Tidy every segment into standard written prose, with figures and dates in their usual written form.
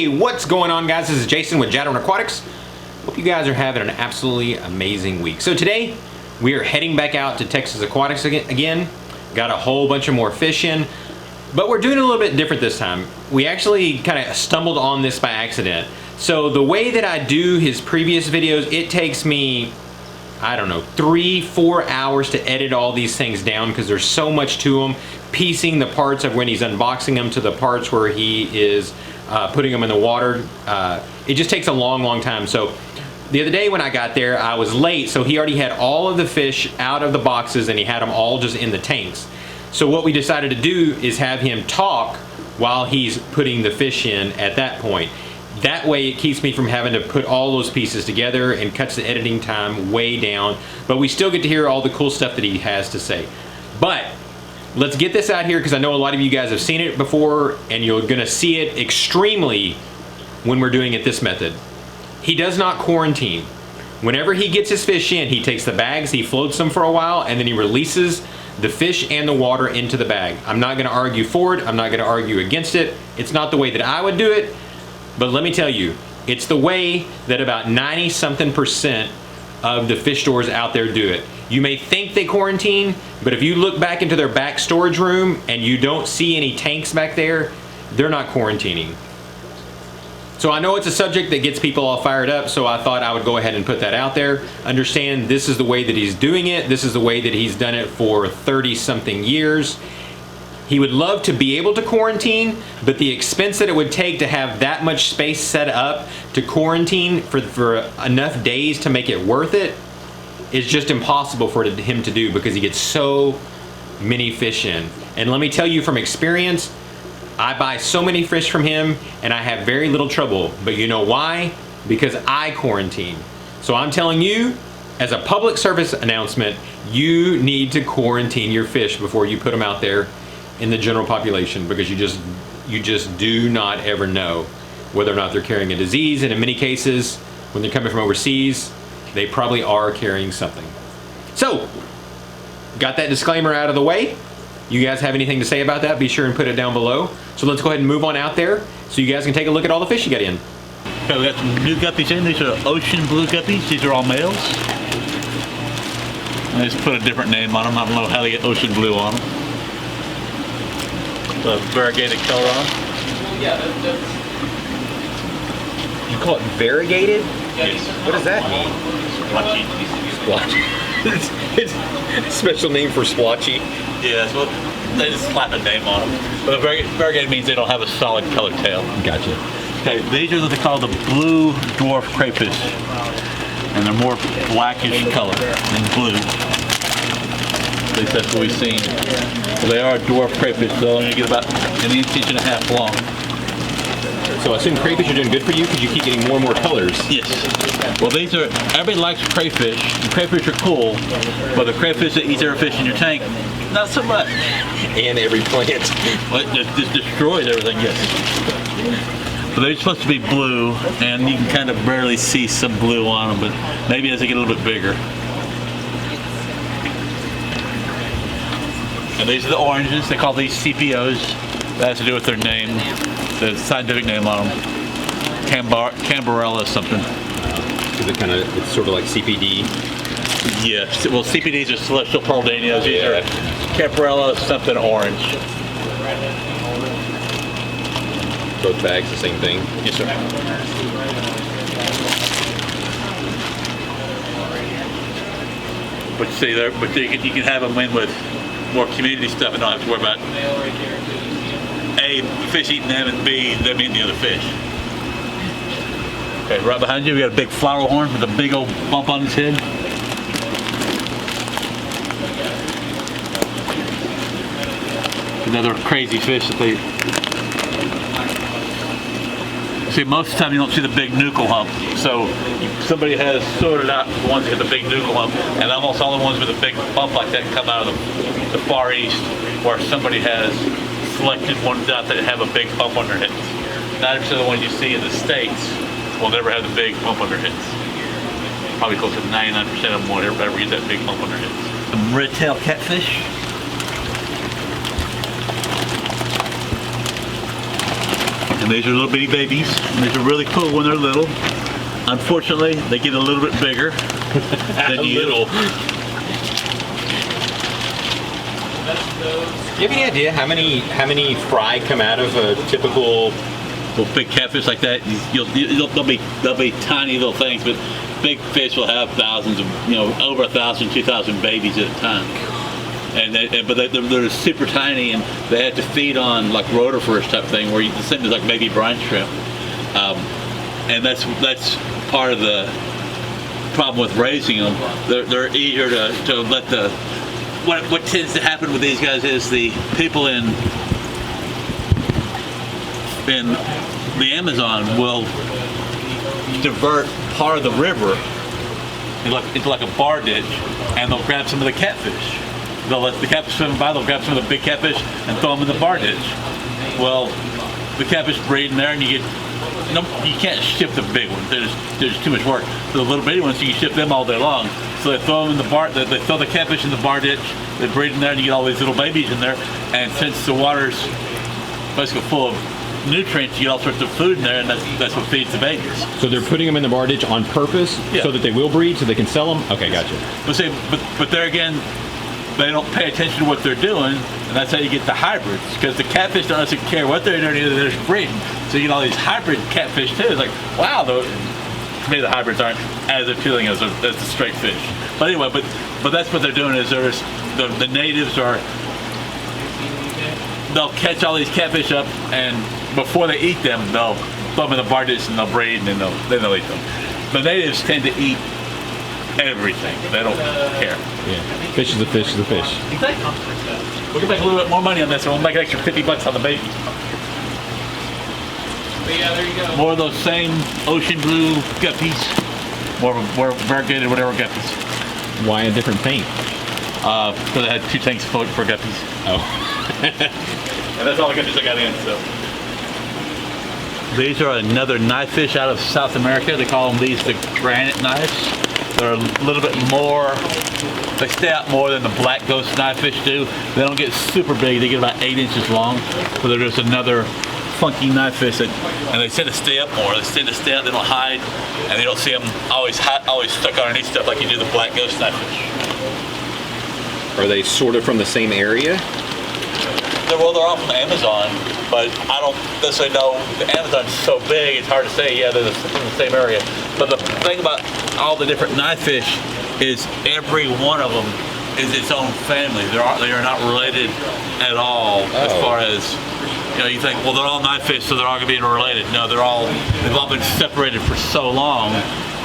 Hey, what's going on, guys? This is Jason with Jadren Aquatics. Hope you guys are having an absolutely amazing week. So today we are heading back out to Texas Aquatics again. Got a whole bunch of more fish in, but we're doing it a little bit different this time. We actually kind of stumbled on this by accident. So the way that I do his previous videos, it takes me, I don't know, 3-4 hours to edit all these things down because there's so much to them. Piecing the parts of when he's unboxing them to the parts where he is putting them in the water. It just takes a long time. So the other day when I got there, I was late, so he already had all of the fish out of the boxes and he had them all just in the tanks. So what we decided to do is have him talk while he's putting the fish in at that point. That way it keeps me from having to put all those pieces together and cuts the editing time way down, but we still get to hear all the cool stuff that he has to say. But let's get this out here because I know a lot of you guys have seen it before and you're gonna see it extremely when we're doing it this method. He does not quarantine. Whenever he gets his fish in, he takes the bags, he floats them for a while, and then he releases the fish and the water into the bag. I'm not gonna argue for it, I'm not gonna argue against it. It's not the way that I would do it, but let me tell you, it's the way that about 90-something% of the fish stores out there do it. You may think they quarantine, but if you look back into their back storage room and you don't see any tanks back there, they're not quarantining. So I know it's a subject that gets people all fired up, so I thought I would go ahead and put that out there. Understand this is the way that he's doing it. This is the way that he's done it for 30-something years. He would love to be able to quarantine, but the expense that it would take to have that much space set up to quarantine for enough days to make it worth it is just impossible for him to do because he gets so many fish in. And let me tell you from experience, I buy so many fish from him and I have very little trouble. But you know why? Because I quarantine. So I'm telling you, as a public service announcement, you need to quarantine your fish before you put them out there in the general population, because you just do not ever know whether or not they're carrying a disease, and in many cases when they're coming from overseas they probably are carrying something. So got that disclaimer out of the way. You guys have anything to say about that, be sure and put it down below. So let's go ahead and move on out there so you guys can take a look at all the fish you got in. Okay, we got some new guppies in. These are ocean blue guppies. These are all males. I just put a different name on them. I don't know how they get ocean blue on them. The variegated color on them. You call it variegated? Yes. What does that mean? Splotchy. Splotchy. It's a special name for splotchy. Yeah, that's what they just slap a name on them. But variegated means they don't have a solid colored tail. Gotcha. Okay, these are what they call the blue dwarf crayfish. And they're more blackish color than blue. At least that's what we've seen. So they are dwarf crayfish, so they'll only get about an inch and a half long. So I assume crayfish are doing good for you because you keep getting more and more colors. Yes. Well, these are, everybody likes crayfish. The crayfish are cool, but the crayfish that eats every fish in your tank, not so much. And every plant. Well, it just destroys everything, yes. So they're supposed to be blue, and you can kind of barely see some blue on them, but maybe as they get a little bit bigger. And these are the oranges. They call these CPOs. That has to do with their name, the scientific name on them. Cambarella something. It's sort of like CPD. Yes. Well, CPDs are celestial pearl danios. These are Cambarella something orange. Both bags the same thing. Yes, sir. But see, but you can have them in with more community stuff and not have to worry about A, fish eating them, and B, them eating the other fish. Okay, right behind you we got a big flower horn with a big old bump on his head. Another crazy fish that they... See, most of the time you don't see the big nuchal hump. So somebody has sorted out the ones that have the big nuchal hump, and almost all the ones with a big bump like that come out of the Far East, where somebody has selected ones out that have a big bump on their heads. 90% of the ones you see in the States will never have the big bump on their heads. Probably close to 99% of them won't ever get that big bump on their heads. Some red tail catfish. And these are little bitty babies. And these are really cool when they're little. Unfortunately, they get a little bit bigger than you. Do you have any idea how many fry come out of a typical? Well, big catfish like that, they'll be tiny little things, but big fish will have thousands of, over 1,000, 2,000 babies at a time. But they're super tiny, and they have to feed on like rotiferous type thing, where the same as like baby brine shrimp. And that's part of the problem with raising them. They're eager to let the. What tends to happen with these guys is the people in the Amazon will divert part of the river into like a bar ditch, and they'll grab some of the catfish. They'll let the catfish swim by, they'll grab some of the big catfish and throw them in the bar ditch. Well, the catfish breed in there, and you can't ship the big ones. There's too much work. The little bitty ones, you can ship them all day long. So they throw them in the bar. They throw the catfish in the bar ditch. They breed in there, and you get all these little babies in there. And since the water's basically full of nutrients, you get all sorts of food in there, and that's what feeds the babies. So they're putting them in the bar ditch on purpose, so that they will breed, so they can sell them. Okay, gotcha. But there again, they don't pay attention to what they're doing, and that's how you get the hybrids. Because the catfish don't necessarily care what they're doing, either they're just breeding. So you get all these hybrid catfish too. It's like, wow, to me the hybrids aren't as appealing as the straight fish. But anyway, but that's what they're doing is the natives they'll catch all these catfish up, and before they eat them, they'll throw them in the bar dish and they'll breed, and then they'll eat them. The natives tend to eat everything. They don't care. Yeah. Fish is a fish is a fish. Exactly. We can make a little bit more money on this, and we'll make an extra $50 on the baby. But yeah, there you go. More of those same ocean blue guppies. More variegated whatever guppies. Why a different paint? Because I had 2 tanks for guppies. Oh. And that's all the guppies I got in, so. These are another knife fish out of South America. They call them the granite knives. They're a little bit more, they stay out more than the black ghost knife fish do. They don't get super big, they get about 8 inches long. So they're just another funky knife fish and they tend to stay up more. They tend to stay out, they don't hide, and they don't see them always stuck underneath stuff like you do the black ghost knife fish. Are they sort of from the same area? They're all from Amazon, but I don't necessarily know. The Amazon's so big, it's hard to say, yeah, they're from the same area. But the thing about all the different knife fish is every one of them is its own family. They are not related at all as far as, you think, well, they're all knife fish, so they're all going to be related. No, they've all been separated for so long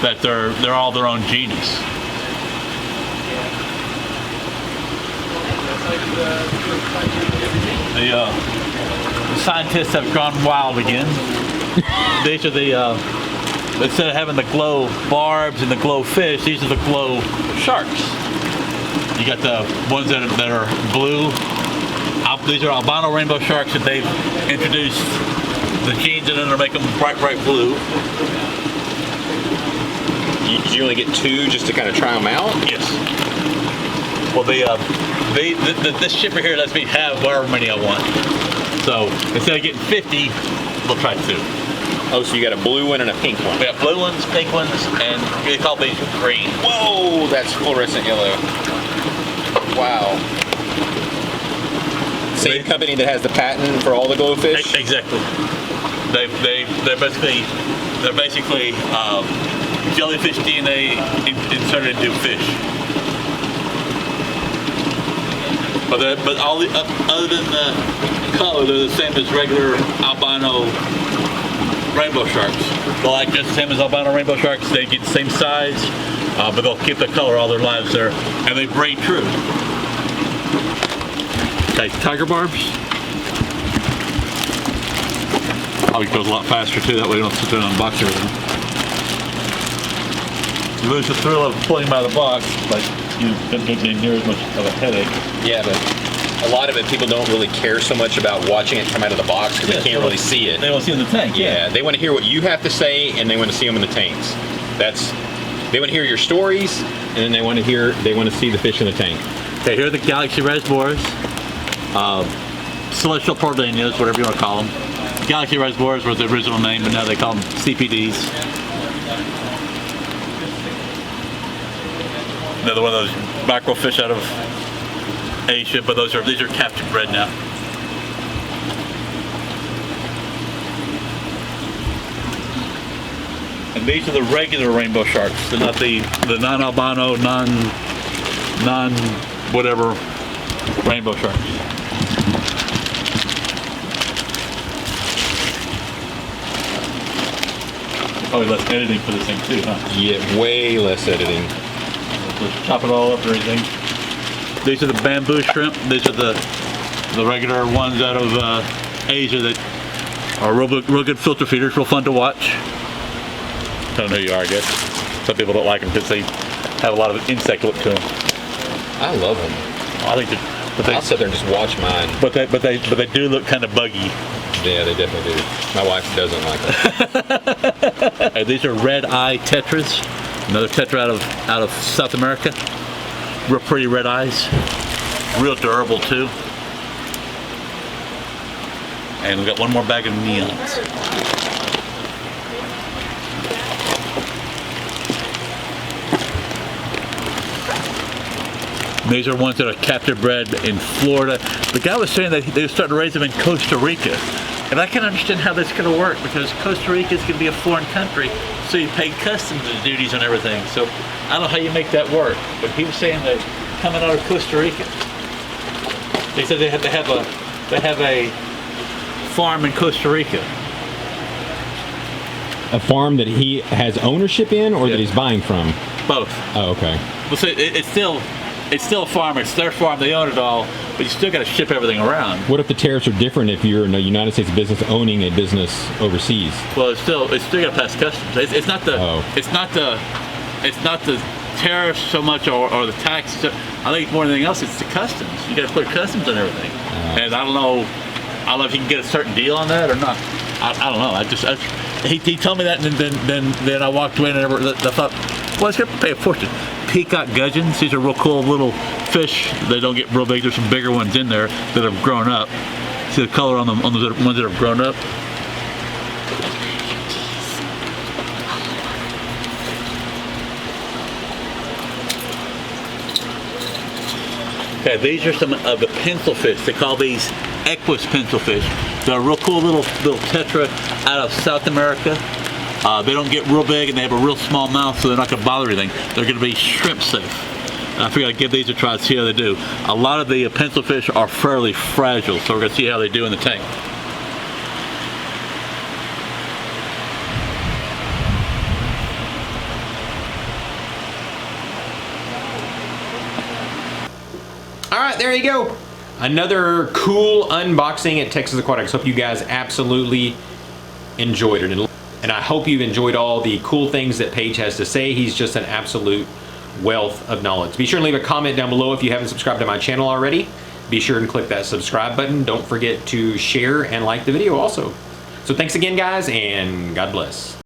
that they're all their own genus. The scientists have gone wild again. These are instead of having the glow barbs and the glow fish, these are the glow sharks. You got the ones that are blue. These are albino rainbow sharks, and they've introduced the genes in them to make them bright blue. Did you only get 2 just to kind of try them out? Yes. Well, this shipper here lets me have however many I want. So instead of getting 50, we'll try 2. Oh, so you got a blue one and a pink one. We have blue ones, pink ones, and we call these green. Whoa, that's fluorescent yellow. Wow. Same company that has the patent for all the glowfish? Exactly. They're basically jellyfish DNA inserted into fish. But all the other than the color, they're the same as regular albino rainbow sharks. They're like just the same as albino rainbow sharks. They get the same size, but they'll keep the color all their lives there, and they breed true. Okay, tiger barbs. Probably goes a lot faster too. That way you don't sit there and unbox everything. You lose the thrill of pulling them out of the box, but you don't get near as much of a headache. Yeah, but a lot of it, people don't really care so much about watching it come out of the box because they can't really see it. They want to see it in the tank. Yeah, they want to hear what you have to say, and they want to see them in the tanks. They want to hear your stories, and then they want to see the fish in the tank. Okay, here are the galaxy reservoirs, celestial portanias, whatever you want to call them. Galaxy reservoirs was the original name, but now they call them CPDs. Another one of those macrofish out of Asia, but these are captive bred now. And these are the regular rainbow sharks. They're not the non-albino, non whatever rainbow sharks. Probably less editing for this thing too, huh? Yeah, way less editing. Just chop it all up and everything. These are the bamboo shrimp. These are the regular ones out of Asia that are real good filter feeders, real fun to watch. I don't know who you are, I guess. Some people don't like them because they have a lot of insect look to them. I love them. I think I'll sit there and just watch mine. But they do look kind of buggy. Yeah, they definitely do. My wife doesn't like them. These are red Eye Tetras. Another Tetra out of South America. Real pretty red eyes. Real durable too. And we got one more bag of neons. These are ones that are captive bred in Florida. The guy was saying that they were starting to raise them in Costa Rica. And I can understand how that's going to work because Costa Rica is going to be a foreign country, so you pay customs duties and everything. So I don't know how you make that work. But he was saying that coming out of Costa Rica, they said they have a farm in Costa Rica. A farm that he has ownership in, or that he's buying from? Both. Oh, okay. Well, so it's still a farm. It's their farm. They own it all, but you still got to ship everything around. What if the tariffs are different if you're in a United States business owning a business overseas? Well, it's still got to pass customs. It's not the tariffs so much or the tax. I think more than anything else, it's the customs. You got to put customs on everything. And I don't know if you can get a certain deal on that or not. I don't know. He told me that, and then I walked away and I thought, well, it's going to pay a fortune. Peacock gudgeons. These are real cool little fish. They don't get real big. There's some bigger ones in there that have grown up. See the color on them, on the ones that have grown up. Okay, these are some of the pencil fish. They call these Equus pencil fish. They're a real cool little Tetra out of South America. They don't get real big and they have a real small mouth, so they're not going to bother anything. They're going to be shrimp safe. I figured I'd give these a try to see how they do. A lot of the pencil fish are fairly fragile, so we're going to see how they do in the tank. All right, there you go. Another cool unboxing at Texas Aquatics. Hope you guys absolutely enjoyed it. And I hope you've enjoyed all the cool things that Paige has to say. He's just an absolute wealth of knowledge. Be sure and leave a comment down below if you haven't subscribed to my channel already. Be sure and click that subscribe button. Don't forget to share and like the video also. So thanks again, guys, and God bless.